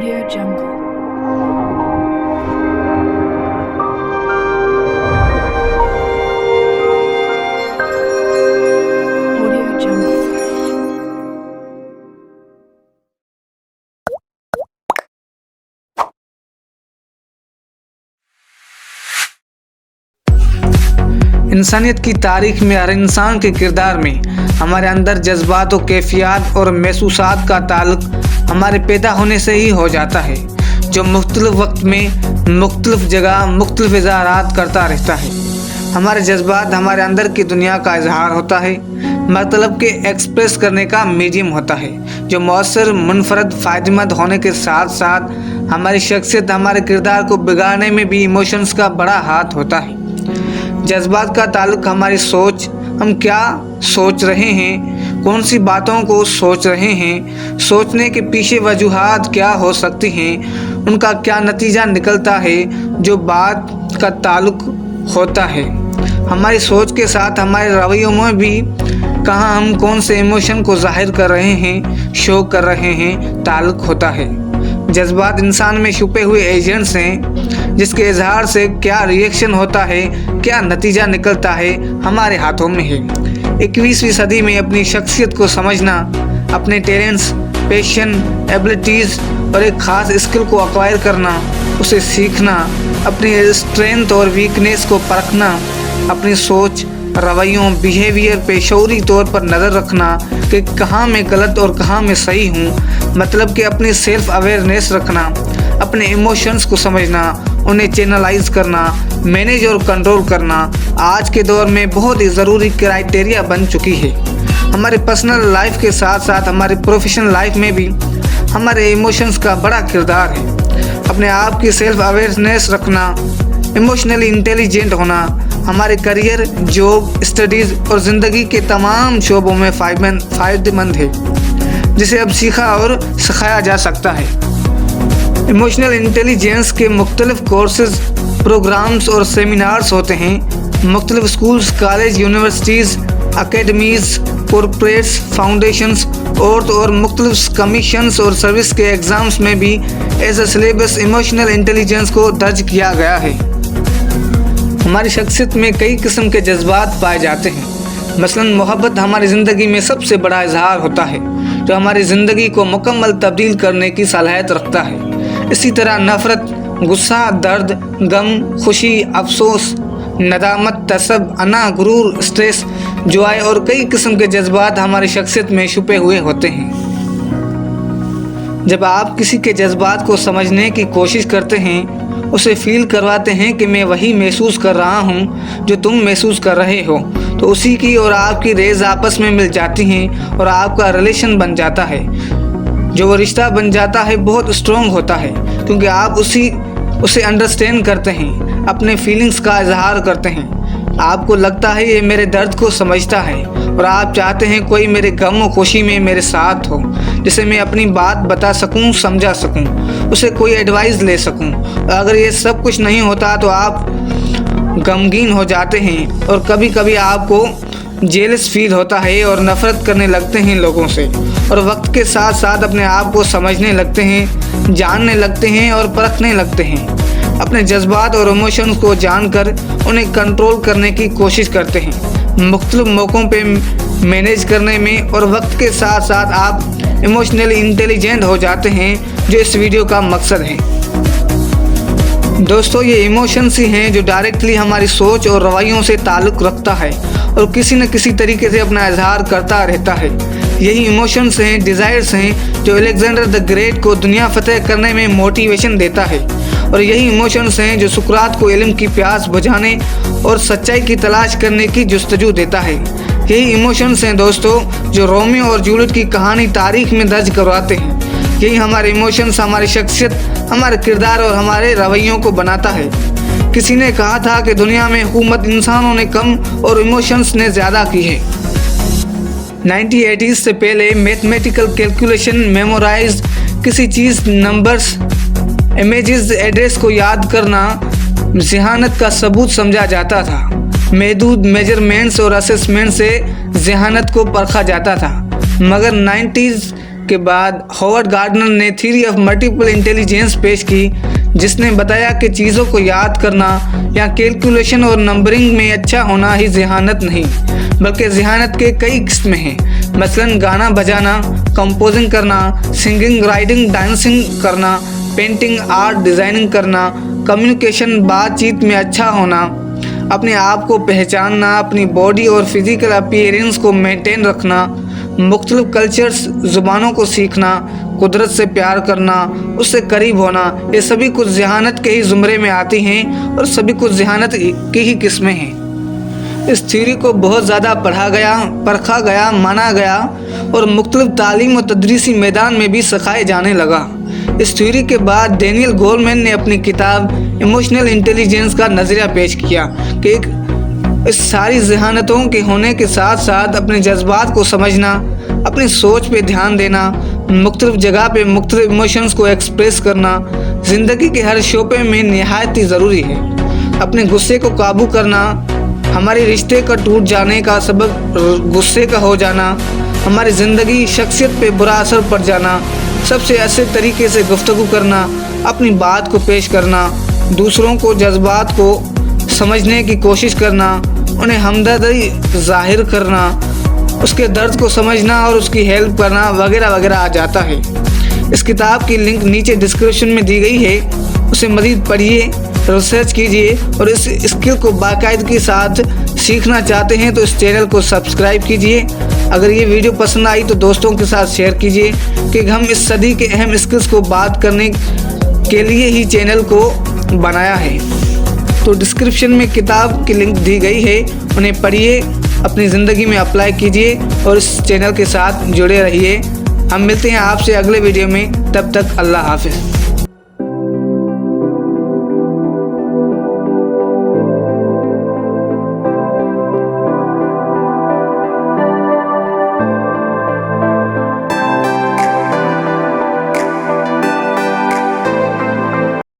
Audio Jungle. Audio Jungle. इंसानियत की तारीख में हर इंसान के किरदार में हमारे अंदर जज्बात और कैफियत और महसूसात का ताल्लुक हमारे पैदा होने से ही हो जाता है, जो मुख्तलिफ वक्त में मुख्तलिफ जगह मुख्तलिफ इज़हारात करता रहता है। हमारे जज्बात हमारे अंदर की दुनिया का इजहार होता है, मतलब के एक्सप्रेस करने का मीडियम होता है, जो मौसर मुनफरद फ़ायदेमंद होने के साथ साथ हमारी शख्सियत हमारे किरदार को बिगाड़ने में भी इमोशंस का बड़ा हाथ होता है। जज्बात का ताल्लुक हमारी सोच, हम क्या सोच रहे हैं, कौन सी बातों को सोच रहे हैं, सोचने के पीछे वजूहात क्या हो सकती हैं, उनका क्या नतीजा निकलता है, जो बात का ताल्लुक होता है। हमारी सोच के साथ हमारे रवैयों में भी कहाँ हम कौन से इमोशन को जाहिर कर रहे हैं, शो कर रहे हैं, ताल्लुक होता है। जज्बात इंसान में छुपे हुए एजेंट्स हैं, जिसके इजहार से क्या रिएक्शन होता है, क्या नतीजा निकलता है, हमारे हाथों में है। 21वीं सदी में अपनी शख्सियत को समझना, अपने टैलेंट्स, पैशन, एबिलिटीज़ और एक ख़ास स्किल को एक्वायर करना, उसे सीखना, अपनी स्ट्रेंथ और वीकनेस को परखना, अपनी सोच, रवैयों, बिहेवियर पे शऊरी तौर पर नज़र रखना कि कहाँ मैं गलत और कहाँ मैं सही हूँ, मतलब कि अपनी सेल्फ अवेयरनेस रखना, अपने इमोशंस को समझना, उन्हें चैनलाइज करना, मैनेज और कंट्रोल करना आज के दौर में बहुत ही ज़रूरी क्राइटेरिया बन चुकी है। हमारे पर्सनल लाइफ के साथ साथ हमारे प्रोफेशनल लाइफ में भी हमारे इमोशंस का बड़ा किरदार है। अपने आप की सेल्फ अवेयरनेस रखना, इमोशनली इंटेलिजेंट होना हमारे करियर, जॉब, स्टडीज़ और ज़िंदगी के तमाम शोबों में फ़ायदेमंद है, जिसे अब सीखा और सिखाया जा सकता है। इमोशनल इंटेलिजेंस के मुख्तलिफ कोर्सेज, प्रोग्राम्स और सेमिनार्स होते हैं। मुख्तलिफ schools, college, universities, academies, corporates, foundations और मुख्तलिफ कमीशंस और सर्विस के एग्ज़ाम्स में भी as a syllabus emotional intelligence को दर्ज किया गया है। हमारी शख्सियत में कई किस्म के जज्बात पाए जाते हैं। मसलन मोहब्बत हमारी ज़िंदगी में सबसे बड़ा इजहार होता है, जो हमारी ज़िंदगी को मुकम्मल तब्दील करने की सलाहियत रखता है। इसी तरह नफ़रत, गुस्सा, दर्द, गम, खुशी, अफसोस, नदामत, तसब, अना, गुरूर, स्ट्रेस, जॉय और कई किस्म के जज्बात हमारी शख्सियत में छुपे हुए होते हैं। जब आप किसी के जज्बात को समझने की कोशिश करते हैं, उसे फील करवाते हैं कि मैं वही महसूस कर रहा हूँ जो तुम महसूस कर रहे हो, तो उसी की और आपकी रेज़ आपस में मिल जाती हैं और आपका रिलेशन बन जाता है। जो वो रिश्ता बन जाता है बहुत स्ट्रॉन्ग होता है, क्योंकि आप उसे अंडरस्टैंड करते हैं, अपने फीलिंग्स का इजहार करते हैं। आपको लगता है ये मेरे दर्द को समझता है और आप चाहते हैं कोई मेरे गम और खुशी में मेरे साथ हो, जिसे मैं अपनी बात बता सकूं, समझा सकूं, उसे कोई एडवाइस ले सकूं। अगर ये सब कुछ नहीं होता तो आप गमगीन हो जाते हैं और कभी कभी आपको जेलस फील होता है और नफ़रत करने लगते हैं लोगों से, और वक्त के साथ साथ अपने आप को समझने लगते हैं, जानने लगते हैं और परखने लगते हैं। अपने जज्बात और इमोशंस को जानकर उन्हें कंट्रोल करने की कोशिश करते हैं, मुख्तलिफ मौक़ों पे मैनेज करने में, और वक्त के साथ साथ आप इमोशनली इंटेलिजेंट हो जाते हैं, जो इस वीडियो का मकसद है। दोस्तों, ये इमोशंस ही हैं जो डायरेक्टली हमारी सोच और रवैयों से ताल्लुक़ रखता है और किसी न किसी तरीके से अपना इजहार करता रहता है। यही इमोशंस हैं, डिज़ायर्स हैं, जो अलेक्जेंडर द ग्रेट को दुनिया फतेह करने में मोटिवेशन देता है, और यही इमोशंस हैं जो सुकरात को इल्म की प्यास बुझाने और सच्चाई की तलाश करने की जुस्तजू देता है। यही इमोशंस हैं दोस्तों जो रोमियो और जूलियट की कहानी तारीख में दर्ज करवाते हैं। यही हमारे इमोशंस हमारी शख्सियत, हमारे किरदार और हमारे रवैयों को बनाता है। किसी ने कहा था कि दुनिया में हुकूमत इंसानों ने कम और इमोशंस ने ज़्यादा की है। 1980s से पहले मैथमेटिकल कैलकुलेशन, मेमोराइज किसी चीज़, नंबर्स, इमेजेस, एड्रेस को याद करना ज़हानत का सबूत समझा जाता था। महदूद मेजरमेंट्स और असेसमेंट से ज़हानत को परखा जाता था, मगर 90s के बाद हॉवर्ड गार्डनर ने थ्योरी ऑफ मल्टीपल इंटेलिजेंस पेश की, जिसने बताया कि चीज़ों को याद करना या कैलकुलेशन और नंबरिंग में अच्छा होना ही ज़हानत नहीं, बल्कि ज़हानत के कई किस्में हैं। मसलन गाना बजाना, कंपोजिंग करना, सिंगिंग, राइटिंग, डांसिंग करना, पेंटिंग, आर्ट, डिज़ाइनिंग करना, कम्युनिकेशन, बातचीत में अच्छा होना, अपने आप को पहचानना, अपनी बॉडी और फिज़िकल अपीयरेंस को मेंटेन रखना, मुख्तलिफ कल्चर्स, ज़ुबानों को सीखना, कुदरत से प्यार करना, उससे करीब होना, ये सभी कुछ ज़हानत के ही ज़ुमरे में आती हैं और सभी कुछ ज़हानत की ही किस्में हैं। इस थ्योरी को बहुत ज़्यादा पढ़ा गया, परखा गया, माना गया और मुख्तलिफ तालीम और तदरीसी मैदान में भी सिखाए जाने लगा। इस थ्योरी के बाद डैनियल गोलमैन ने अपनी किताब इमोशनल इंटेलिजेंस का नज़रिया पेश किया कि इस सारी ज़हानतों के होने के साथ साथ अपने जज्बात को समझना, अपनी सोच पे ध्यान देना, मुख्तलिफ जगह पे मुख्तलिफ इमोशंस को एक्सप्रेस करना ज़िंदगी के हर शोबे में निहायत ही ज़रूरी है। अपने गुस्से को काबू करना, हमारे रिश्ते का टूट जाने का सबब गुस्से का हो जाना, हमारी ज़िंदगी शख्सियत पे बुरा असर पड़ जाना, सबसे अच्छे तरीके से गुफ्तगू करना, अपनी बात को पेश करना, दूसरों को जज्बात को समझने की कोशिश करना, उन्हें हमदर्दी ज़ाहिर करना, उसके दर्द को समझना और उसकी हेल्प करना वगैरह वगैरह आ जाता है। इस किताब की लिंक नीचे डिस्क्रिप्शन में दी गई है, उसे मज़ीद पढ़िए, रिसर्च कीजिए और इस स्किल को बाकायदगी के साथ सीखना चाहते हैं तो इस चैनल को सब्सक्राइब कीजिए। अगर ये वीडियो पसंद आई तो दोस्तों के साथ शेयर कीजिए कि हम इस सदी के अहम स्किल्स को बात करने के लिए ही चैनल को बनाया है। तो डिस्क्रिप्शन में किताब की लिंक दी गई है, उन्हें पढ़िए, अपनी ज़िंदगी में अप्लाई कीजिए और इस चैनल के साथ जुड़े रहिए। हम मिलते हैं आपसे अगले वीडियो में, तब तक अल्लाह हाफ़िज़।